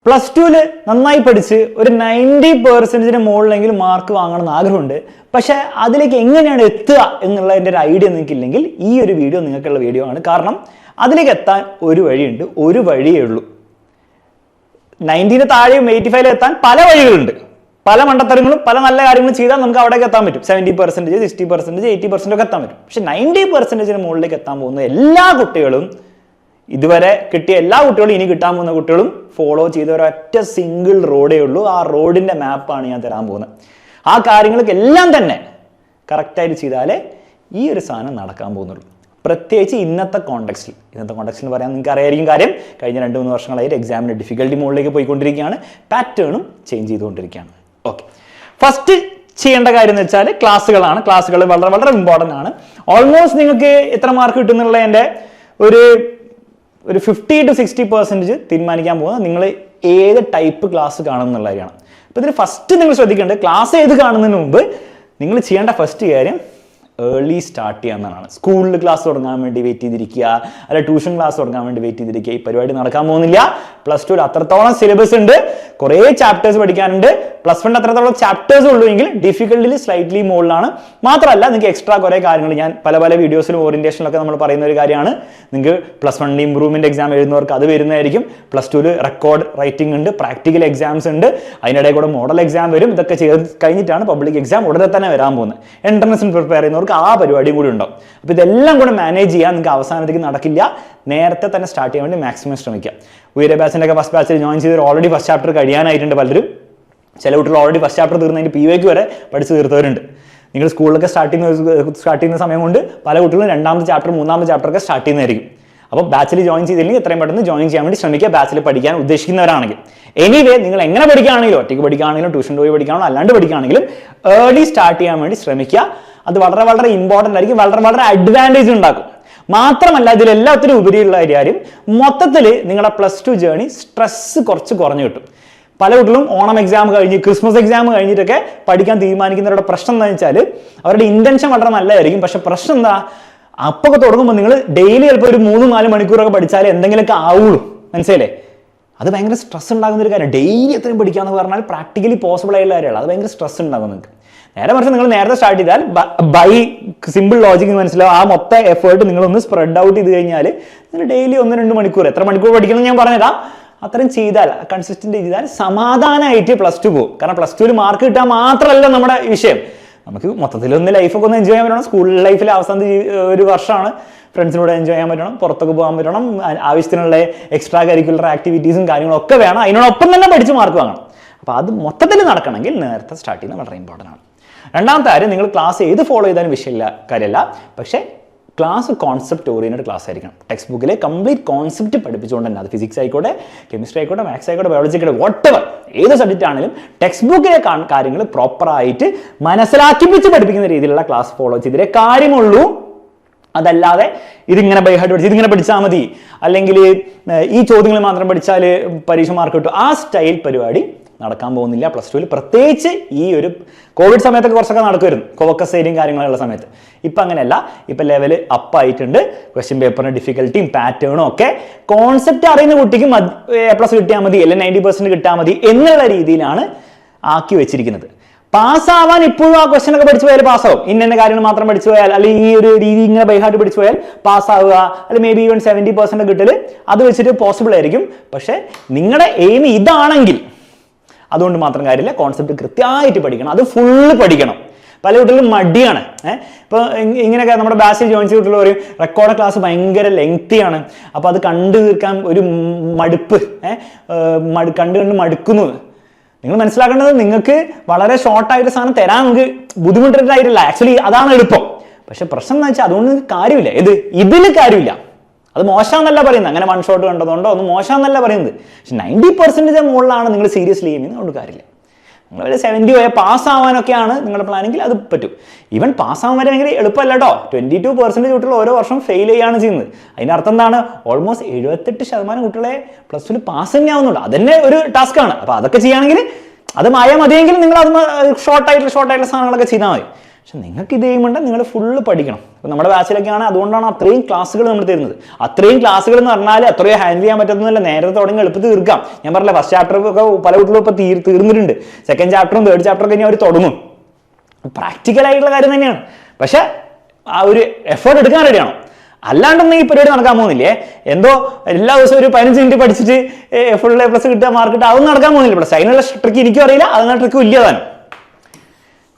Plus ടുവിൽ നന്നായി പഠിച്ച് ഒരു 90% മുകളിലെങ്കിലും മാർക്ക് വാങ്ങണമെന്ന് ആഗ്രഹമുണ്ട്. പക്ഷെ അതിലേക്ക് എങ്ങനെയാണ് എത്തുക എന്നുള്ളതിൻ്റെ ഒരു ഐഡിയ നിങ്ങൾക്കില്ലെങ്കിൽ ഈ ഒരു വീഡിയോ നിങ്ങൾക്കുള്ള വീഡിയോ ആണ്. കാരണം അതിലേക്ക് എത്താൻ ഒരു വഴിയുണ്ട്, ഒരു വഴിയേ ഉള്ളൂ. 90 താഴെയും 85 എത്താൻ പല വഴികളുണ്ട്. പല മണ്ടത്തരങ്ങളും പല നല്ല കാര്യങ്ങളും ചെയ്താൽ നമുക്ക് അവിടേക്ക് എത്താൻ പറ്റും. 70%, 60%, 80% ഒക്കെ എത്താൻ പറ്റും. പക്ഷെ 90% മുകളിലേക്ക് എത്താൻ പോകുന്ന എല്ലാ കുട്ടികളും, ഇതുവരെ കിട്ടിയ എല്ലാ കുട്ടികളും, ഇനി കിട്ടാൻ പോകുന്ന കുട്ടികളും ഫോളോ ചെയ്ത ഒരൊറ്റ സിംഗിൾ റോഡേ ഉള്ളൂ. ആ റോഡിന്റെ മാപ്പാണ് ഞാൻ തരാൻ പോകുന്നത്. ആ കാര്യങ്ങൾക്ക് എല്ലാം തന്നെ കറക്റ്റായിട്ട് ചെയ്താലേ ഈ ഒരു സാധനം നടക്കാൻ പോകുന്നുള്ളൂ. പ്രത്യേകിച്ച് ഇന്നത്തെ കോണ്ടെക്സ്റ്റിൽ എന്ന് പറയാൻ നിങ്ങൾക്ക് അറിയായിരിക്കും. കാര്യം കഴിഞ്ഞ 2-3 വർഷങ്ങളായിട്ട് എക്സാമിന്റെ ഡിഫിക്കൽട്ടി മുകളിലേക്ക് പോയിക്കൊണ്ടിരിക്കുകയാണ്, പാറ്റേണും ചേഞ്ച് ചെയ്തുകൊണ്ടിരിക്കുകയാണ്. ഓക്കെ, ഫസ്റ്റ് ചെയ്യേണ്ട കാര്യം എന്ന് വെച്ചാൽ ക്ലാസ്സുകളാണ്. ക്ലാസ്സുകൾ വളരെ വളരെ ഇമ്പോർട്ടൻ്റ് ആണ്. ഓൾമോസ്റ്റ് നിങ്ങൾക്ക് എത്ര മാർക്ക് കിട്ടുന്നുള്ളതിൻ്റെ ഒരു 50 to 60% തീരുമാനിക്കാൻ പോകുന്നത് നിങ്ങൾ ഏത് ടൈപ്പ് ക്ലാസ് കാണുന്നുള്ള കാര്യമാണ്. അപ്പോൾ ഇതിൽ ഫസ്റ്റ് നിങ്ങൾ ശ്രദ്ധിക്കേണ്ടത്, ക്ലാസ് ഏത് കാണുന്നതിന് മുമ്പ് നിങ്ങൾ ചെയ്യേണ്ട ഫസ്റ്റ് കാര്യം ഏർലി സ്റ്റാർട്ട് ചെയ്യാവുന്നതാണ്. സ്കൂളിൽ ക്ലാസ് തുടങ്ങാൻ വേണ്ടി വെയിറ്റ് ചെയ്തിരിക്കുക, അല്ല ട്യൂഷൻ ക്ലാസ് തുടങ്ങാൻ വേണ്ടി വെയിറ്റ് ചെയ്തിരിക്കുക. ഈ പരിപാടി നടക്കാൻ പോകുന്നില്ല. പ്ലസ് ടുവിൽ അത്രത്തോളം സിലബസ് ഉണ്ട്, കുറേ ചാപ്റ്റേഴ്സ് പഠിക്കാനുണ്ട്. പ്ലസ് 1 അത്രത്തോളം ചാപ്റ്റേഴ്സ് ഉള്ളൂ എങ്കിൽ ഡിഫിക്കൽട്ടിൽ സ്ലൈറ്റ്ലി മുകളിലാണ്. മാത്രമല്ല നിങ്ങൾക്ക് എക്സ്ട്രാ കുറേ കാര്യങ്ങൾ ഞാൻ പല വീഡിയോസിലും ഓറിയന്റേഷനിലൊക്കെ നമ്മൾ പറയുന്ന ഒരു കാര്യമാണ്. നിങ്ങൾക്ക് പ്ലസ് 1 ഇംപ്രൂവ്മെന്റ് എക്സാം എഴുതുന്നവർക്ക് അത് വരുന്നതായിരിക്കും. പ്ലസ് 2 റെക്കോർഡ് റൈറ്റിംഗ് ഉണ്ട്, പ്രാക്ടിക്കൽ എക്സാംസ് ഉണ്ട്, അതിനിടയിൽ കൂടെ മോഡൽ എക്സാം വരും. ഇതൊക്കെ ചെയ്ത് കഴിഞ്ഞിട്ടാണ് പബ്ലിക് എക്സാം ഉടനെ തന്നെ വരാൻ പോകുന്നത്. എൻട്രൻസിന് പ്രിപ്പയർ ചെയ്യുന്നവർക്ക് ആ പരിപാടിയും കൂടി ഉണ്ടാവും. അപ്പോൾ ഇതെല്ലാം കൂടെ മാനേജ് ചെയ്യാൻ നിങ്ങൾക്ക് അവസാനത്തേക്ക് നടക്കില്ല. നേരത്തെ തന്നെ സ്റ്റാർട്ട് ചെയ്യാൻ വേണ്ടി മാക്സിമം ശ്രമിക്കുക. ഉയര ബാച്ചിൻ്റെ ഒക്കെ ഫസ്റ്റ് ബാച്ചിൽ ജോയിൻ ചെയ്തവർ ഓൾറെഡി ഫസ്റ്റ് ചാപ്റ്റർ കഴിയാനായിട്ടുണ്ട് പലരും. ചില കുട്ടികൾ ഓൾറെഡി ഫസ്റ്റ് ചാപ്റ്റർ തീർന്നതിന് PYQ വരെ പഠിച്ച് തീർത്തവരുണ്ട്. നിങ്ങൾ സ്കൂളിലൊക്കെ സ്റ്റാർട്ട് ചെയ്യുന്ന സമയം കൊണ്ട് പല കുട്ടികളും 2ാമത്തെ ചാപ്റ്റർ 3ാമത്തെ ചാപ്റ്റർ ഒക്കെ സ്റ്റാർട്ട് ചെയ്യുന്നതായിരിക്കും. അപ്പോൾ ബാച്ചിൽ ജോയിൻ ചെയ്തില്ലെങ്കിൽ എത്രയും പെട്ടെന്ന് ജോയിൻ ചെയ്യാൻ വേണ്ടി ശ്രമിക്കുക, ബാച്ചിൽ പഠിക്കാൻ ഉദ്ദേശിക്കുന്നവരാണെങ്കിൽ. എനിവേ നിങ്ങൾ എങ്ങനെ പഠിക്കുകയാണെങ്കിലും, ഒറ്റയ്ക്ക് പഠിക്കുകയാണെങ്കിലും ട്യൂഷൻ പോയി പഠിക്കുകയാണോ അല്ലാണ്ട് പഠിക്കുകയാണെങ്കിലും ഏർലി സ്റ്റാർട്ട് ചെയ്യാൻ വേണ്ടി ശ്രമിക്കുക. അത് വളരെ വളരെ ഇമ്പോർട്ടൻ്റ് ആയിരിക്കും, വളരെ വളരെ അഡ്വാൻറ്റേജ് ഉണ്ടാക്കും. മാത്രമല്ല ഇതിലെല്ലാത്തിനും ഉപരിയുള്ള കാര്യം, മൊത്തത്തിൽ നിങ്ങളുടെ പ്ലസ് 2 ജേർണി സ്ട്രെസ് കുറച്ച് കുറഞ്ഞു കിട്ടും. പല കുട്ടികളും ഓണം എക്സാം കഴിഞ്ഞ്, ക്രിസ്മസ് എക്സാം കഴിഞ്ഞിട്ടൊക്കെ പഠിക്കാൻ തീരുമാനിക്കുന്നവരുടെ പ്രശ്നം എന്താണെന്ന് വെച്ചാൽ അവരുടെ ഇന്റൻഷൻ വളരെ നല്ലതായിരിക്കും. പക്ഷെ പ്രശ്നം എന്താ, അപ്പൊക്കെ തുടങ്ങുമ്പോൾ നിങ്ങൾ ഡെയിലി ചിലപ്പോൾ ഒരു 3-4 മണിക്കൂറൊക്കെ പഠിച്ചാൽ എന്തെങ്കിലുമൊക്കെ ആവുള്ളൂ. മനസ്സിലല്ലേ? അത് ഭയങ്കര സ്ട്രെസ് ഉണ്ടാകുന്ന ഒരു കാര്യം. ഡെയിലി എത്രയും പഠിക്കാന്ന് പറഞ്ഞാൽ പ്രാക്ടിക്കലി പോസിബിൾ ആയിട്ടുള്ള കാര്യമാണ്. അത് ഭയങ്കര സ്ട്രെസ് ഉണ്ടാകും നിങ്ങൾക്ക്. നേരെ മറിച്ച് നിങ്ങൾ നേരത്തെ സ്റ്റാർട്ട് ചെയ്താൽ ബൈ സിമ്പിൾ ലോജിക്ക് മനസ്സിലാവും. ആ മൊത്തം എഫേർട്ട് നിങ്ങളൊന്ന് സ്പ്രെഡ് ഔട്ട് ചെയ്ത് കഴിഞ്ഞാൽ നിങ്ങൾ ഡെയിലി 1-2 മണിക്കൂർ, എത്ര മണിക്കൂർ പഠിക്കണം ഞാൻ പറഞ്ഞുതരാം, അത്രയും ചെയ്താൽ, കൺസിസ്റ്റന്റ് ചെയ്താൽ സമാധാനമായിട്ട് പ്ലസ് 2 പോകും. കാരണം പ്ലസ് 2 മാർക്ക് കിട്ടാൻ മാത്രമല്ല നമ്മുടെ വിഷയം. നമുക്ക് മൊത്തത്തിലൊന്ന് ലൈഫൊക്കെ ഒന്ന് എൻജോയ് ചെയ്യാൻ പറ്റണം. സ്കൂൾ ലൈഫിൽ അവസാനത്തെ ഒരു വർഷമാണ്, ഫ്രണ്ട്സിനോട് എൻജോയ് ചെയ്യാൻ പറ്റണം, പുറത്തൊക്കെ പോകാൻ പറ്റണം, ആവശ്യത്തിനുള്ള എക്സ്ട്രാ കരിക്കുലർ ആക്ടിവിറ്റീസും കാര്യങ്ങളൊക്കെ വേണം. അതിനോടൊപ്പം തന്നെ പഠിച്ച് മാർക്ക് വാങ്ങണം. അപ്പോൾ അത് മൊത്തത്തിൽ നടക്കണമെങ്കിൽ നേരത്തെ സ്റ്റാർട്ട് ചെയ്യുന്നത് വളരെ ഇമ്പോർട്ടൻ്റ് ആണ്. രണ്ടാമത്തെ കാര്യം, നിങ്ങൾ ക്ലാസ് ഏത് ഫോളോ ചെയ്താലും വിഷയമില്ല കാര്യമല്ല, പക്ഷേ ക്ലാസ് കോൺസെപ്റ്റ് ഓറിയന്റഡ് ക്ലാസ് ആയിരിക്കണം. ടെക്സ്റ്റ് ബുക്കിലെ കംപ്ലീറ്റ് കോൺസെപ്റ്റ് പഠിപ്പിച്ചുകൊണ്ട് തന്നെ, അത് ഫിസിക്സ് ആയിക്കോട്ടെ, കെമിസ്ട്രി ആയിക്കോട്ടെ, മാത്സ് ആയിക്കോട്ടെ, ബയോളജി ആയിക്കോട്ടെ, വോട്ടെവർ ഏത് സബ്ജക്റ്റ് ആണെങ്കിലും ടെക്സ്റ്റ് ബുക്കിലെ കാര്യങ്ങൾ പ്രോപ്പറായിട്ട് മനസ്സിലാക്കിപ്പിച്ച് പഠിപ്പിക്കുന്ന രീതിയിലുള്ള ക്ലാസ് ഫോളോ ചെയ്തേ കാര്യമുള്ളൂ. അതല്ലാതെ ഇതിങ്ങനെ ബൈ ഹാർട്ട് പഠിച്ച് ഇതിങ്ങനെ പഠിച്ചാൽ മതി, അല്ലെങ്കിൽ ഈ ചോദ്യങ്ങൾ മാത്രം പഠിച്ചാൽ പരീക്ഷ മാർക്ക് കിട്ടും, ആ സ്റ്റൈൽ പരിപാടി നടക്കാൻ പോകുന്നില്ല പ്ലസ് 2. പ്രത്യേകിച്ച് ഈ ഒരു കോവിഡ് സമയത്തൊക്കെ കുറച്ചൊക്കെ നടക്കുമായിരുന്നു, ഫോക്കസ് ഏരിയയും കാര്യങ്ങളുള്ള സമയത്ത്. ഇപ്പം അങ്ങനെയല്ല. ഇപ്പം ലെവൽ അപ്പ് ആയിട്ടുണ്ട്. ക്വസ്റ്റ്യൻ പേപ്പറിന്റെ ഡിഫിക്കൽട്ടിയും പാറ്റേണും ഒക്കെ കോൺസെപ്റ്റ് അറിയുന്ന കുട്ടിക്ക് A+ കിട്ടിയാൽ മതി, അല്ലെങ്കിൽ 90% കിട്ടാൽ മതി എന്നുള്ള രീതിയിലാണ് ആക്കി വെച്ചിരിക്കുന്നത്. പാസ്സാവാൻ ഇപ്പോഴും ആ ക്വസ്റ്റ്യൻ ഒക്കെ പഠിച്ചു പോയാൽ പാസ്സാവും. ഇന്ന കാര്യങ്ങൾ മാത്രം പഠിച്ചു പോയാൽ, അല്ലെങ്കിൽ ഈ ഒരു രീതി ഇങ്ങനെ ബൈഹാർട്ട് പഠിച്ചു പോയാൽ പാസ്സാവുക, അല്ലെങ്കിൽ മേ ബി ഈവൻ 70% കിട്ടൽ അത് വെച്ചിട്ട് പോസിബിൾ ആയിരിക്കും. പക്ഷെ നിങ്ങളുടെ എയിം ഇതാണെങ്കിൽ അതുകൊണ്ട് മാത്രം കാര്യമില്ല. കോൺസെപ്റ്റ് കൃത്യമായിട്ട് പഠിക്കണം, അത് ഫുള്ള് പഠിക്കണം. പല കുട്ടികളും മടിയാണ്. ഇപ്പോൾ ഇങ്ങനെയൊക്കെ നമ്മുടെ ബാച്ചിൽ ജോയിൻ ചെയ്ത കുട്ടികൾ പറയും റെക്കോർഡ് ക്ലാസ് ഭയങ്കര ലെങ്തിയാണ്, അപ്പോൾ അത് കണ്ടു തീർക്കാൻ ഒരു മടുപ്പ്, കണ്ട് മടുക്കുന്നു. നിങ്ങൾ മനസ്സിലാക്കേണ്ടത്, നിങ്ങൾക്ക് വളരെ ഷോർട്ടായിട്ട് സാധനം തരാൻ നിങ്ങൾക്ക് ബുദ്ധിമുട്ടായിട്ടില്ല. ആക്ച്വലി അതാണ് എളുപ്പം. പക്ഷെ പ്രശ്നം എന്ന് വെച്ചാൽ അതുകൊണ്ട് കാര്യമില്ല. ഇതിൽ കാര്യമില്ല. അത് മോശമെന്നല്ല പറയുന്നത്, അങ്ങനെ 1 ഷോട്ട് കണ്ടതുകൊണ്ടോ ഒന്നും മോശമെന്നല്ല പറയുന്നത്. പക്ഷെ 90% മുകളിലാണ് നിങ്ങൾ സീരിയസ്ലി ചെയ്യുന്നത്, അതുകൊണ്ട് കാര്യമില്ല. നിങ്ങൾ 70 പോയാൽ പാസ്സാവാനൊക്കെയാണ് നിങ്ങളുടെ പ്ലാനെങ്കിൽ അത് പറ്റും. ഈവൻ പാസ്സാവാൻ വരെ ഭയങ്കര എളുപ്പമല്ല കേട്ടോ. 22% കുട്ടികൾ ഓരോ വർഷം ഫെയിൽ ചെയ്യുകയാണ് ചെയ്യുന്നത്. അതിൻ്റെ അർത്ഥം എന്താണ്? ഓൾമോസ്റ്റ് 78% കുട്ടികളെ പ്ലസ് 2 പാസ് തന്നെ ആവുന്നുണ്ട്. അതന്നെ ഒരു ടാസ്ക്കാണ്. അപ്പോൾ അതൊക്കെ ചെയ്യുകയാണെങ്കിൽ അത് മതിയെങ്കിൽ നിങ്ങൾ അത് ഷോർട്ടായിട്ടുള്ള സാധനങ്ങളൊക്കെ ചെയ്താൽ മതി. പക്ഷെ നിങ്ങൾക്ക് ഇത് ചെയ്യുമ്പോൾ നിങ്ങൾ ഫുള്ള് പഠിക്കണം. അപ്പോൾ നമ്മുടെ ബാച്ചിലൊക്കെയാണ്, അതുകൊണ്ടാണ് അത്രയും ക്ലാസ്സുകൾ നമ്മൾ തരുന്നത്. അത്രയും ക്ലാസ്സുകൾ എന്ന് പറഞ്ഞാൽ അത്രയും ഹാൻഡിൽ ചെയ്യാൻ പറ്റുന്നില്ല. നേരത്തെ തുടങ്ങി എളുപ്പത്തിൽ തീർക്കാം. ഞാൻ പറഞ്ഞില്ല, ഫസ്റ്റ് ചാപ്റ്റർ ഒക്കെ പല കുട്ടികളും ഇപ്പോൾ തീർന്നിട്ടുണ്ട്. സെക്കൻഡ് ചാപ്റ്ററും തേർഡ് ചാപ്റ്ററും കഴിഞ്ഞാൽ അവർ തുടങ്ങും. പ്രാക്ടിക്കൽ ആയിട്ടുള്ള കാര്യം തന്നെയാണ്. പക്ഷെ ആ ഒരു എഫേർട്ട് എടുക്കാൻ റെഡിയാണോ? അല്ലാണ്ടൊന്നും ഈ പരിപാടി നടക്കാൻ പോകുന്നില്ലേ. എന്തോ എല്ലാ ദിവസവും ഒരു 15 മിനിറ്റ് പഠിച്ചിട്ട് ഫുൾ A+ കിട്ടുക, മാർക്ക് കിട്ടുക, അതൊന്നും നടക്കാൻ പോകുന്നില്ല. പ്ലസ് അതിനുള്ള ട്രിക്ക് എനിക്കും അറിയില്ല, അതിനുള്ള ട്രിക്ക് ഇല്ലതാണ്.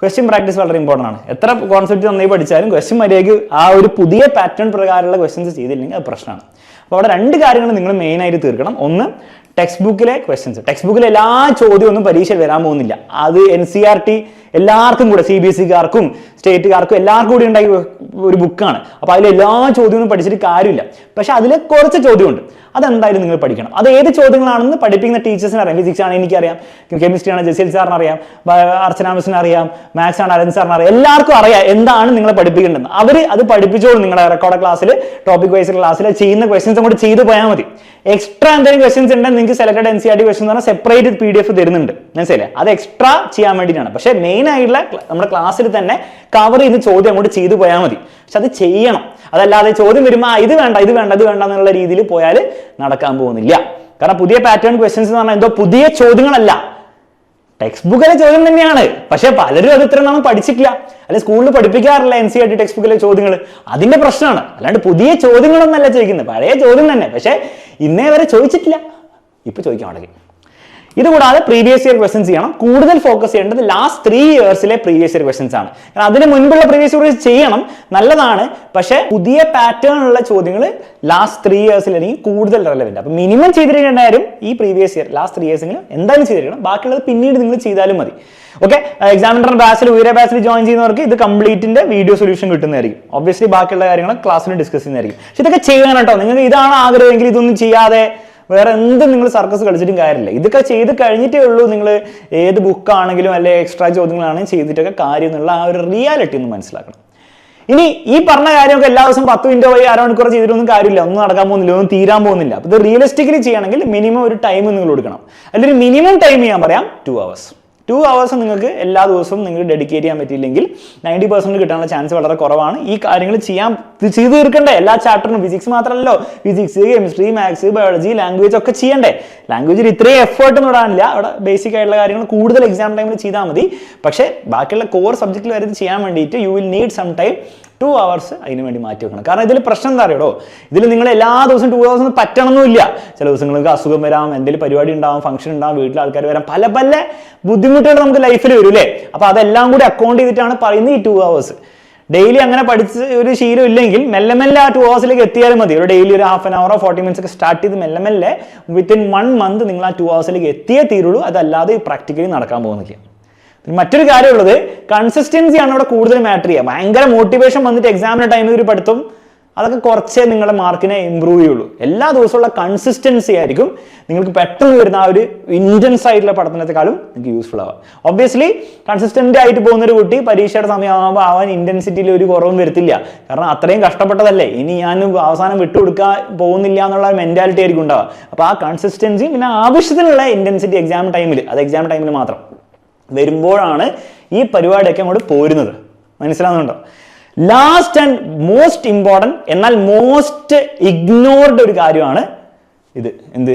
ക്വസ്റ്റ്യൻ പ്രാക്ടീസ് വളരെ ഇമ്പോർട്ടൻ്റ് ആണ്. എത്ര കോൺസെപ്റ്റ് നന്നായി പഠിച്ചാലും ക്വസ്റ്റ്യൻ മര്യാദയ്ക്ക് ആ ഒരു പുതിയ പാറ്റേൺ പ്രകാരമുള്ള ക്വസ്റ്റ്യൻസ് ചെയ്തില്ലെങ്കിൽ അത് പ്രശ്നമാണ്. അപ്പോൾ അവിടെ 2 കാര്യങ്ങൾ നിങ്ങൾ മെയിനായിട്ട് തീർക്കണം. ഒന്ന്, ടെക്സ്റ്റ് ബുക്കിലെ ക്വസ്റ്റ്യൻസ്. ടെക്സ്റ്റ് ബുക്കിൽ എല്ലാ ചോദ്യവും ഒന്നും പരീക്ഷയിൽ വരാൻ പോകുന്നില്ല. അത് NCERT എല്ലാവർക്കും കൂടെ, CBSEക്കാർക്കും സ്റ്റേറ്റുകാർക്കും എല്ലാവർക്കും കൂടി ഉണ്ടാക്കിയ ഒരു ബുക്കാണ്. അപ്പോൾ അതിൽ എല്ലാ ചോദ്യവും പഠിച്ചിട്ട് കാര്യമില്ല. പക്ഷെ അതിൽ കുറച്ച് ചോദ്യമുണ്ട്, അതെന്തായാലും നിങ്ങൾ പഠിക്കണം. അത് ഏത് ചോദ്യങ്ങളാണെന്ന് പഠിപ്പിക്കുന്ന ടീച്ചേഴ്സിന് അറിയാം. ഫിസിക്സ് ആണ് എനിക്കറിയാം, കെമിസ്ട്രി ആണ് ജസീൽ സാറിന് അറിയാം, അർച്ചന മിസ്സിന് അറിയാം, മാത്സ് ആണ് അലൻ സാറിന് അറിയാം. എല്ലാവർക്കും അറിയാം എന്താണ് നിങ്ങളെ പഠിപ്പിക്കേണ്ടത്. അവർ അത് പഠിപ്പിച്ചോളും. നിങ്ങളുടെ റെക്കോർഡ് ക്ലാസ്സിൽ, ടോപ്പിക് വൈസ് ക്ലാസ്സിൽ ചെയ്യുന്ന ക്വസ്റ്റ്യൻസ് അങ്ങോട്ട് ചെയ്ത് പോയാൽ മതി. എക്സ്ട്രാ എന്തെങ്കിലും ക്വസ്റ്റ്യൻസ് ഉണ്ടെങ്കിൽ നിങ്ങൾക്ക് സെലക്ടഡ് NCERT ക്വസ്റ്റ്യൻ എന്ന് പറഞ്ഞാൽ സെപ്പറേറ്റ് PDF തരുന്നുണ്ട്, മനസ്സിലായി? അത് എക്സ്ട്രാ ചെയ്യാൻ വേണ്ടിയിട്ടാണ്. പക്ഷേ മെയിൻ ആയിട്ടുള്ള നമ്മുടെ ക്ലാസ്സിൽ തന്നെ കവർ ചെയ്ത് ചോദ്യം അങ്ങോട്ട് ചെയ്തു പോയാൽ മതി. പക്ഷെ അത് ചെയ്യണം. അതല്ലാതെ ചോദ്യം വരുമ്പോൾ ഇത് വേണ്ട എന്നുള്ള രീതിയിൽ പോയാൽ നടക്കാൻ പോകുന്നില്ല. കാരണം പുതിയ പാറ്റേൺ ക്വസ്റ്റ്യൻസ് എന്ന് പറഞ്ഞാൽ എന്തോ പുതിയ ചോദ്യങ്ങളല്ല, ടെക്സ്റ്റ് ബുക്കിലെ ചോദ്യം തന്നെയാണ്. പക്ഷെ പലരും അത് ഇത്ര നാളും പഠിച്ചിട്ടില്ല, അല്ലെ സ്കൂളിൽ പഠിപ്പിക്കാറില്ല NCERT ടെക്സ്റ്റ് ബുക്കിലെ ചോദ്യങ്ങൾ. അതിന്റെ പ്രശ്നമാണ്. അല്ലാണ്ട് പുതിയ ചോദ്യങ്ങളൊന്നല്ല ചോദിക്കുന്നത്, പഴയ ചോദ്യം തന്നെ. പക്ഷെ ഇന്നേ വരെ ചോദിച്ചിട്ടില്ല, ഇപ്പൊ ചോദിക്കാൻ തുടങ്ങി. ഇതുകൂടാതെ പ്രീവിയസ് ഇയർ ക്വസ്റ്റൻസ് ചെയ്യണം. കൂടുതൽ ഫോക്കസ് ചെയ്യേണ്ടത് ലാസ്റ്റ് 3 ഇയേഴ്സിലെ പ്രീവിയസ് ഇയർ ക്വസ്റ്റൻസ് ആണ്. കാരണം അതിന് മുൻപുള്ള പ്രീവിയസ് ഇയർ ചെയ്യണം, നല്ലതാണ്. പക്ഷെ പുതിയ പാറ്റേൺ ഉള്ള ചോദ്യങ്ങൾ ലാസ്റ്റ് 3 ഇയേഴ്സിലായിരിക്കും കൂടുതൽ റെലവെന്റ്. അപ്പൊ മിനിമം ചെയ്തിരിക്കേണ്ടായാലും ഈ പ്രീവിയസ് ഇയർ ലാസ്റ്റ് 3 ഇയേഴ്സെങ്കിലും എന്തായാലും ചെയ്തിരിക്കണം. ബാക്കിയുള്ളത് പിന്നീട് നിങ്ങൾ ചെയ്താലും മതി. ഓക്കെ, എക്സാമിനർ ബാച്ചിൽ, ഉയര ബാച്ചിൽ ജോയിൻ ചെയ്യുന്നവർക്ക് ഇത് കംപ്ലീറ്റിന്റെ വീഡിയോ സൊല്യൂഷൻ കിട്ടുന്നതായിരിക്കും. ഒബ്വിയസ്ലി ബാക്കിയുള്ള കാര്യങ്ങൾ ക്ലാസ്സിൽ ഡിസ്കസ് ചെയ്യുന്നതായിരിക്കും. പക്ഷെ ഇതൊക്കെ ചെയ്യണം കേട്ടോ. നിങ്ങൾക്ക് ഇതാണ് ആഗ്രഹമെങ്കിൽ ഇതൊന്നും ചെയ്യാതെ വേറെ എന്തും നിങ്ങൾ സർക്കസ് കളിച്ചിട്ടും കാര്യമില്ല. ഇതൊക്കെ ചെയ്ത് കഴിഞ്ഞിട്ടേ ഉള്ളൂ നിങ്ങൾ ഏത് ബുക്കാണെങ്കിലും അല്ലെങ്കിൽ എക്സ്ട്രാ ചോദ്യങ്ങളാണെങ്കിലും ചെയ്തിട്ടൊക്കെ കാര്യം എന്നുള്ള ആ ഒരു റിയാലിറ്റി ഒന്ന് മനസ്സിലാക്കണം. ഇനി ഈ പറഞ്ഞ കാര്യമൊക്കെ എല്ലാ ദിവസവും 10 മിനിറ്റോ പോയി അരമണിക്കൂർ ചെയ്തിട്ടൊന്നും കാര്യമില്ല, ഒന്നും നടക്കാൻ പോകുന്നില്ല, ഒന്നും തീരാൻ പോകുന്നില്ല. അപ്പോൾ ഇത് റിയലിസ്റ്റിക്കലി ചെയ്യണമെങ്കിൽ മിനിമം ഒരു ടൈം നിങ്ങൾ കൊടുക്കണം. അല്ലെങ്കിൽ മിനിമം ടൈം ഞാൻ പറയാം 2 hours. 2 hours നിങ്ങൾക്ക് എല്ലാ ദിവസവും നിങ്ങൾക്ക് ഡെഡിക്കേറ്റ് ചെയ്യാൻ പറ്റിയില്ലെങ്കിൽ 90% കിട്ടാനുള്ള ചാൻസ് വളരെ കുറവാണ്. ഈ കാര്യങ്ങൾ ചെയ്തു തീർക്കണ്ടേ എല്ലാ ചാപ്റ്ററിനും. ഫിസിക്സ് മാത്രമല്ലോ, physics, chemistry, maths, biology, language ഒക്കെ ചെയ്യണ്ടേ. ലാംഗ്വേജിൽ ഇത്രയും എഫേർട്ട് ഒന്നും ഇടാനില്ല. അവിടെ ബേസിക് ആയിട്ടുള്ള കാര്യങ്ങൾ കൂടുതൽ എക്സാം ടൈമിൽ ചെയ്താൽ മതി. പക്ഷേ ബാക്കിയുള്ള കോർ സബ്ജക്റ്റിൽ വരെ ചെയ്യാൻ വേണ്ടിയിട്ട് you will need some time. 2 hours അതിന് വേണ്ടി മാറ്റി വെക്കണം. കാരണം ഇതിൽ പ്രശ്നം എന്താ അറിയോ, ഇതിൽ നിങ്ങൾ എല്ലാ ദിവസവും 2 hours ഒന്നും പറ്റണമെന്നില്ല. ചില ദിവസങ്ങൾക്ക് അസുഖം വരാം, എന്തെങ്കിലും പരിപാടി ഉണ്ടാവും, ഫംഗ്ഷൻ ഉണ്ടാവും, വീട്ടിൽ ആൾക്കാർ വരാം, പല പല ബുദ്ധിമുട്ടുകൾ നമുക്ക് ലൈഫിൽ വരും അല്ലേ. അപ്പോൾ അതെല്ലാം കൂടി അക്കൗണ്ട് ചെയ്തിട്ടാണ് പറയുന്നത് ഈ 2 hours. ഡെയിലി അങ്ങനെ പഠിച്ച് ഒരു ശീലം ഇല്ലെങ്കിൽ മെല്ലെ മെല്ലെ ആ 2 hours എത്തിയാലും മതി. ഒരു ഡെയിലി ഒരു ഹാഫ് ആൻ അവർ 40 minutes ഒക്കെ സ്റ്റാർട്ട് ചെയ്ത് മെല്ലെ മെല്ലെ വിത്തിൻ 1 month നിങ്ങൾ ആ 2 hours എത്തിയേ തീരുള്ളൂ. അതല്ലാതെ പ്രാക്ടിക്കലി നടക്കാൻ പോകുന്നില്ല. മറ്റൊരു കാര്യമുള്ളത്, കൺസിസ്റ്റൻസി ആണ് ഇവിടെ കൂടുതൽ മാറ്റർ ചെയ്യുക. ഭയങ്കര മോട്ടിവേഷൻ വന്നിട്ട് എക്സാമിന് ടൈമിൽ ഒരു പഠിത്തം, അതൊക്കെ കുറച്ചേ നിങ്ങളുടെ മാർക്കിനെ ഇമ്പ്രൂവ് ചെയ്യുള്ളൂ. എല്ലാ ദിവസമുള്ള കൺസിസ്റ്റൻസി ആയിരിക്കും നിങ്ങൾക്ക് പെട്ടെന്ന് വരുന്ന ആ ഒരു ഇൻറ്റൻസ് ആയിട്ടുള്ള പഠനത്തെക്കാളും നിങ്ങൾക്ക് യൂസ്ഫുൾ ആവാം. ഒബ്വിയസ്ലി കൺസിസ്റ്റന്റ് ആയിട്ട് പോകുന്നൊരു കുട്ടി പരീക്ഷയുടെ സമയമാകുമ്പോൾ അവൻ ഇന്റൻസിറ്റിയിൽ ഒരു കുറവും വരുത്തില്ല. കാരണം അത്രയും കഷ്ടപ്പെട്ടതല്ലേ, ഇനി ഞാൻ അവസാനം വിട്ടുകൊടുക്കാൻ പോകുന്നില്ല എന്നുള്ള മെന്റാലിറ്റി ആയിരിക്കും ഉണ്ടാവുക. അപ്പോൾ ആ കൺസിസ്റ്റൻസി പിന്നെ ആവശ്യത്തിനുള്ള ഇന്റൻസിറ്റി എക്സാം ടൈമിൽ, അത് എക്സാം ടൈമിൽ മാത്രം വരുമ്പോഴാണ് ഈ പരിപാടിയൊക്കെ അങ്ങോട്ട് പോരുന്നത്. മനസ്സിലാവുന്നുണ്ടോ? ലാസ്റ്റ് ആൻഡ് മോസ്റ്റ് ഇമ്പോർട്ടൻറ്റ് എന്നാൽ മോസ്റ്റ് ഇഗ്നോർഡ് ഒരു കാര്യമാണ് ഇത്. എന്ത്?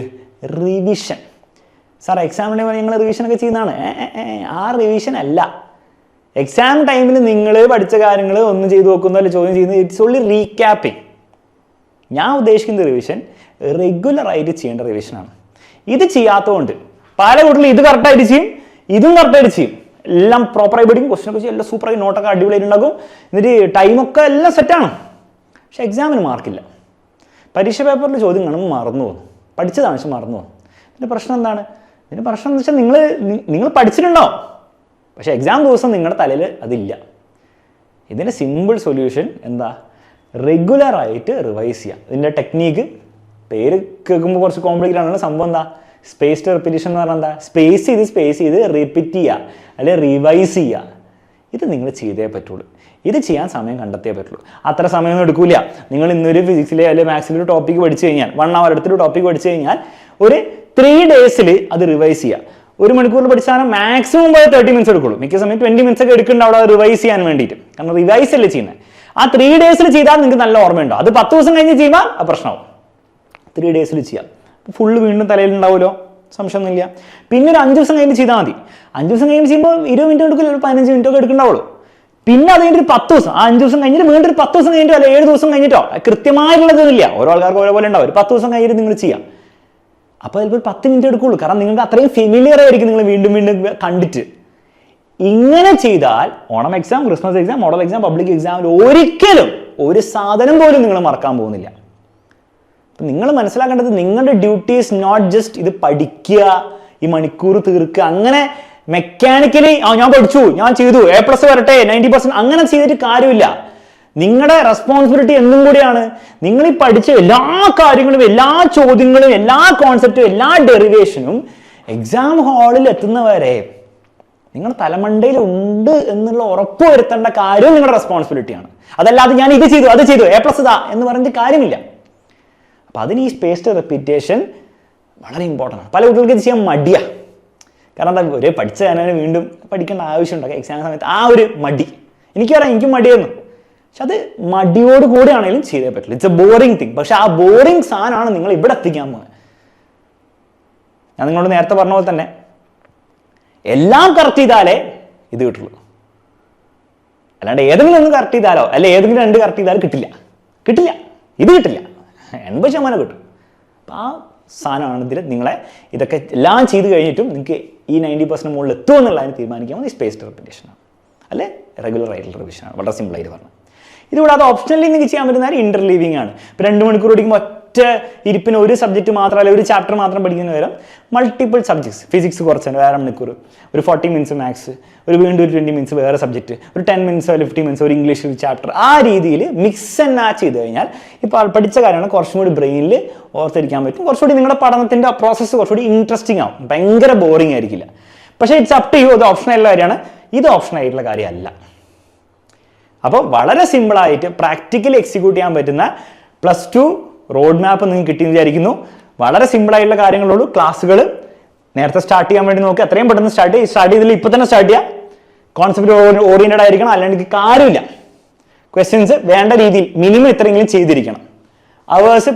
റിവിഷൻ. സാർ എക്സാമിന് നിങ്ങൾ റിവിഷനൊക്കെ ചെയ്യുന്നതാണ്. ആ റിവിഷൻ അല്ല. എക്സാം ടൈമിൽ നിങ്ങൾ പഠിച്ച കാര്യങ്ങൾ ഒന്ന് ചെയ്ത് നോക്കുന്ന അല്ലെ ചോദ്യം ചെയ്യുന്നത്, ഇറ്റ്സ് ഓൺലി റീക്യാപ്പിംഗ്. ഞാൻ ഉദ്ദേശിക്കുന്ന റിവിഷൻ റെഗുലറായിട്ട് ചെയ്യേണ്ട റിവിഷനാണ്. ഇത് ചെയ്യാത്തതുകൊണ്ട് പല കുട്ടികളും ഇത് കറക്റ്റായിട്ട് ചെയ്യും, ഇതും കറക്റ്റായിട്ട് ചെയ്യും, എല്ലാം പ്രോപ്പറായി പഠിക്കും, ക്വസ്റ്റ്യനൊക്കെ ചെയ്യും, എല്ലാം സൂപ്പറായി നോട്ടൊക്കെ അടിപൊളിയായിട്ട് ഉണ്ടാക്കും, എന്നിട്ട് ടൈമൊക്കെ എല്ലാം സെറ്റാണ്. പക്ഷെ എക്സാമിന് മാർക്കില്ല. പരീക്ഷ പേപ്പറിൽ ചോദ്യം കാണുമ്പോൾ മറന്നു പോകും, പഠിച്ചതാണ് പക്ഷെ മറന്നു പോകും. ഇതിൻ്റെ പ്രശ്നം എന്താണ്? ഇതിൻ്റെ പ്രശ്നം എന്ന് വെച്ചാൽ നിങ്ങൾ പഠിച്ചിട്ടുണ്ടോ, പക്ഷെ എക്സാം ദിവസം നിങ്ങളുടെ തലയിൽ അതില്ല. ഇതിൻ്റെ സിമ്പിൾ സൊല്യൂഷൻ എന്താ? റെഗുലറായിട്ട് റിവൈസ് ചെയ്യുക. ഇതിൻ്റെ ടെക്നീക്ക് പേര് കേൾക്കുമ്പോൾ കുറച്ച് കോംപ്ലിക്കേറ്റഡ് ആണല്ലോ. സംഭവം എന്താ? സ്പേസ്ഡ് റിപ്പീറ്റേഷൻ എന്ന് പറഞ്ഞാൽ എന്താ? സ്പേസ് ചെയ്ത് റിപ്പീറ്റ് ചെയ്യുക, അല്ലെങ്കിൽ റിവൈസ് ചെയ്യുക. ഇത് നിങ്ങൾ ചെയ്തേ പറ്റുള്ളൂ. ഇത് ചെയ്യാൻ സമയം കണ്ടെത്തിയേ പറ്റുള്ളൂ. അത്ര സമയമൊന്നും എടുക്കില്ല. നിങ്ങൾ ഇന്നൊരു ഫിസിക്സിലെ അല്ലെങ്കിൽ മാത്സിലെ ഒരു ടോപ്പിക്ക് പഠിച്ചു കഴിഞ്ഞാൽ, 1 hour എടുത്തൊരു ടോപ്പിക്ക് പഠിച്ചു കഴിഞ്ഞാൽ ഒരു 3 days അത് റിവൈസ് ചെയ്യുക. 1 മണിക്കൂറിൽ പഠിച്ചാൽ മാക്സിമം പോയ 30 മിനിറ്റ്സ് എടുക്കുള്ളൂ. മിക്ക സമയം 20 മിനിറ്റ്സ് ഒക്കെ എടുക്കുന്നുണ്ട് അവിടെ റിവൈസ് ചെയ്യാൻ വേണ്ടിയിട്ട്. കാരണം റിവൈസ് അല്ലേ ചെയ്യുന്നത്. ആ 3 ഡേയ്സിൽ ചെയ്താൽ നിങ്ങൾക്ക് നല്ല ഓർമ്മയുണ്ടോ. അത് 10 ദിവസം കഴിഞ്ഞ് ചെയ്യുമ്പോൾ ആ പ്രശ്നമാവും. 3 ഡേയ്സിൽ ചെയ്യാം. ഫുള്ള് വീണ്ടും തലയിൽ ഉണ്ടാവുമല്ലോ, സംശയമൊന്നുമില്ല. പിന്നെ ഒരു 5 ദിവസം കഴിഞ്ഞ് ചെയ്താൽ മതി. 5 ദിവസം കഴിഞ്ഞ് ചെയ്യുമ്പോൾ 20 മിനിറ്റ് എടുക്കില്ല, ഒരു 15 മിനിറ്റ് ഒക്കെ എടുക്കുന്നുണ്ടാവുള്ളൂ. പിന്നെ അത് കഴിഞ്ഞിട്ട് ഒരു 10 ദിവസം, ആ 5 ദിവസം കഴിഞ്ഞിട്ട് വീണ്ടും ഒരു 10 ദിവസം കഴിഞ്ഞിട്ടോ അല്ല 7 ദിവസം കഴിഞ്ഞിട്ടോ, കൃത്യമായിട്ടുള്ളതൊന്നുമില്ല, ഓരോ ആൾക്കാർക്ക് ഓരോ പോലെ ഉണ്ടാവും. ഒരു 10 ദിവസം കഴിഞ്ഞിട്ട് നിങ്ങൾ ചെയ്യാം. അപ്പോൾ അതിപ്പോൾ 10 മിനിറ്റ് എടുക്കുള്ളൂ. കാരണം നിങ്ങൾക്ക് അത്രയും ഫെമിലിയർ ആയിരിക്കും നിങ്ങൾ വീണ്ടും വീണ്ടും കണ്ടിട്ട്. ഇങ്ങനെ ചെയ്താൽ Onam exam, Christmas exam, model exam, public എക്സാമിൽ ഒരിക്കലും ഒരു സാധനം പോലും നിങ്ങൾ മറക്കാൻ പോകുന്നില്ല. അപ്പം നിങ്ങൾ മനസ്സിലാക്കേണ്ടത് നിങ്ങളുടെ ഡ്യൂട്ടി ഈസ് നോട്ട് ജസ്റ്റ് ഇത് പഠിക്കുക, ഈ മണിക്കൂർ തീർക്കുക, അങ്ങനെ മെക്കാനിക്കലി ഞാൻ പഠിച്ചു, ഞാൻ ചെയ്തു, A+ വരട്ടെ 90% അങ്ങനെ ചെയ്തിട്ട് കാര്യമില്ല. നിങ്ങളുടെ റെസ്പോൺസിബിലിറ്റി എന്നും കൂടിയാണ് നിങ്ങൾ ഈ പഠിച്ച എല്ലാ കാര്യങ്ങളും, എല്ലാ ചോദ്യങ്ങളും, എല്ലാ കോൺസെപ്റ്റും, എല്ലാ ഡെറിവേഷനും എക്സാം ഹാളിൽ എത്തുന്നവരെ നിങ്ങൾ തലമണ്ടയിൽ ഉണ്ട് എന്നുള്ള ഉറപ്പ് വരുത്തേണ്ട കാര്യം നിങ്ങളുടെ റെസ്പോൺസിബിലിറ്റിയാണ്. അതല്ലാതെ ഞാൻ ഇത് ചെയ്തു, അത് ചെയ്തു, A+ ഇതാ എന്ന് പറഞ്ഞിട്ട് കാര്യമില്ല. അപ്പം അതിന് ഈ സ്പേസ്ഡ് റെപ്പിറ്റേഷൻ വളരെ ഇമ്പോർട്ടൻ്റ് ആണ്. പല കുട്ടികൾക്ക് ഇത് ചെയ്യാൻ മടിയാണ്. കാരണം എന്താ, ഒരേ പഠിച്ച ഞാനും വീണ്ടും പഠിക്കേണ്ട ആവശ്യമുണ്ടോ എക്സാം സമയത്ത്, ആ ഒരു മടി. എനിക്കറിയാം, എനിക്കും മടിയായിരുന്നു. പക്ഷെ അത് മടിയോട് കൂടെയാണെങ്കിലും ചെയ്തേ പറ്റില്ല. It's A boring thing. പക്ഷെ ആ ബോറിംഗ് സാധനമാണ് നിങ്ങൾ ഇവിടെ എത്തിക്കാൻ പോകുന്നത്. ഞാൻ നിങ്ങളോട് നേരത്തെ പറഞ്ഞ പോലെ തന്നെ എല്ലാം കറക്റ്റ് ചെയ്താലേ ഇത് കിട്ടുള്ളൂ. അല്ലാണ്ട് ഏതെങ്കിലും ഒന്ന് കറക്റ്റ് ചെയ്താലോ അല്ല ഏതെങ്കിലും 2 കറക്റ്റ് ചെയ്താലും കിട്ടില്ല. ഇത് കിട്ടില്ല. 80% കിട്ടും. അപ്പം ആ സാധനമാണ് ഇതിൽ നിങ്ങളെ ഇതൊക്കെ എല്ലാം ചെയ്ത് കഴിഞ്ഞിട്ടും നിങ്ങൾക്ക് ഈ 90% മുകളിൽ എത്തുമോ എന്നുള്ളതിന് തീരുമാനിക്കാൻ മതി സ്പേസ്ഡ് റെപ്പിറ്റേഷനാണ്, അല്ലെ റെഗുലർ ആയിട്ടുള്ള റിവിഷനാണ്. വളരെ സിമ്പിളായിട്ട് പറഞ്ഞു. ഇതുകൂടാതെ ഓപ്ഷണലി നിങ്ങൾക്ക് ചെയ്യാൻ പറ്റുന്ന ഇന്റർലീവിംഗ് ആണ്. ഇപ്പോൾ 2 മണിക്കൂർ പഠിക്കുമ്പോൾ ഒറ്റ ഇരിപ്പിന് ഒരു സബ്ജക്റ്റ് മാത്രം അല്ലെങ്കിൽ ഒരു ചാപ്റ്റർ മാത്രം പഠിക്കുന്ന പകരം മൾട്ടിപ്പിൾ സബ്ജക്ട്സ്, ഫിസിക്സ് കുറച്ച് വേറെ മണിക്കൂർ, ഒരു 40 മിനിറ്റ്സ് മാത്സ്, ഒരു വീണ്ടും ഒരു 20 മിനിറ്റ്സ് വേറെ സബ്ജക്റ്റ്, ഒരു 10 മിനിറ്റ്സോ 50 മിനിറ്റ്സോ ഒരു ഇംഗ്ലീഷ് ചാപ്റ്റർ, ആ രീതിയിൽ മിക്സ് ആൻഡ് മാച്ച് ചെയ്ത് കഴിഞ്ഞാൽ ഇപ്പോൾ പഠിച്ച കാര്യങ്ങൾ കുറച്ചും കൂടി ബ്രെയിനിൽ ഓർത്തിരിക്കാൻ പറ്റും. കുറച്ചുകൂടി നിങ്ങളുടെ പഠനത്തിൻ്റെ പ്രോസസ്സ് കുറച്ചുകൂടി ഇൻട്രസ്റ്റിംഗ് ആവും, ഭയങ്കര ബോറിംഗ് ആയിരിക്കില്ല. പക്ഷേ ഇറ്റ്സ് അപ് ടു യു. അത് ഓപ്ഷൻ ആയിട്ടുള്ള കാര്യമാണ്, ഇത് ഓപ്ഷൻ ആയിട്ടുള്ള കാര്യമല്ല. അപ്പോൾ വളരെ സിമ്പിളായിട്ട് പ്രാക്ടിക്കലി എക്സിക്യൂട്ട് ചെയ്യാൻ പറ്റുന്ന +2 റോഡ് മാപ്പ് നിങ്ങൾക്ക് കിട്ടിയെന്ന് വിചാരിക്കുന്നു. വളരെ സിമ്പിളായിട്ടുള്ള കാര്യങ്ങളുള്ളൂ. ക്ലാസ്സുകൾ നേരത്തെ സ്റ്റാർട്ട് ചെയ്യാൻ വേണ്ടി നോക്കുക, എത്രയും പെട്ടെന്ന് സ്റ്റാർട്ട് ചെയ്തില്ല ഇപ്പോൾ തന്നെ സ്റ്റാർട്ട് ചെയ്യുക. കോൺസെപ്റ്റ് ഓറിയൻറ്റഡ് ആയിരിക്കണം, അല്ലാണ്ട് കാര്യമില്ല. ക്വസ്റ്റ്യൻസ് വേണ്ട രീതിയിൽ മിനിമം ഇത്രയെങ്കിലും ചെയ്തിരിക്കണം. അവേഴ്സ്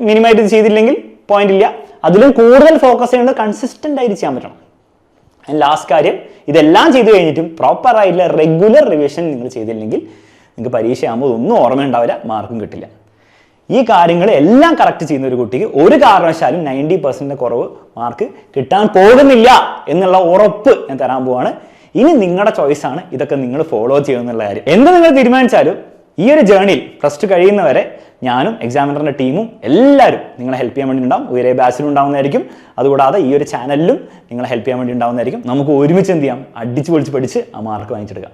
മിനിമമായിട്ട് ഇത് ചെയ്തില്ലെങ്കിൽ പോയിന്റ് ഇല്ല. അതിലും കൂടുതൽ ഫോക്കസ് ചെയ്യേണ്ടത് കൺസിസ്റ്റൻ്റ് ആയിട്ട് ചെയ്യാൻ പറ്റണം. ലാസ്റ്റ് കാര്യം, ഇതെല്ലാം ചെയ്ത് കഴിഞ്ഞിട്ടും പ്രോപ്പർ ആയിട്ടുള്ള റെഗുലർ റിവിഷൻ നിങ്ങൾ ചെയ്തില്ലെങ്കിൽ നിങ്ങൾക്ക് പരീക്ഷ ആകുമ്പോൾ ഒന്നും ഓർമ്മയുണ്ടാവില്ല, മാർക്കും കിട്ടില്ല. ഈ കാര്യങ്ങൾ എല്ലാം കറക്റ്റ് ചെയ്യുന്ന ഒരു കുട്ടിക്ക് ഒരു കാരണവശാലും 90% കുറവ് മാർക്ക് കിട്ടാൻ പോകുന്നില്ല എന്നുള്ള ഉറപ്പ് ഞാൻ തരാൻ പോവാണ്. ഇനി നിങ്ങളുടെ ചോയ്സാണ് ഇതൊക്കെ നിങ്ങൾ ഫോളോ ചെയ്യുമെന്നുള്ള കാര്യം. എന്ത് നിങ്ങൾ തീരുമാനിച്ചാലും ഈ ഒരു ജേർണിയിൽ +2 കഴിയുന്നവരെ ഞാനും എക്സാമിനറിൻ്റെ ടീമും എല്ലാവരും നിങ്ങളെ ഹെൽപ്പ് ചെയ്യാൻ വേണ്ടി ഉണ്ടാവും. ഉയരെ ബാച്ചിലും ഉണ്ടാവുന്നതായിരിക്കും. അതുകൂടാതെ ഈ ഒരു ചാനലിലും നിങ്ങളെ ഹെൽപ്പ് ചെയ്യാൻ വേണ്ടി ഉണ്ടാവുന്നതായിരിക്കും. നമുക്ക് ഒരുമിച്ച് എന്ത് ചെയ്യാം, അടിച്ച് പൊളിച്ച് പഠിച്ച് ആ മാർക്ക് വാങ്ങിച്ചെടുക്കാം.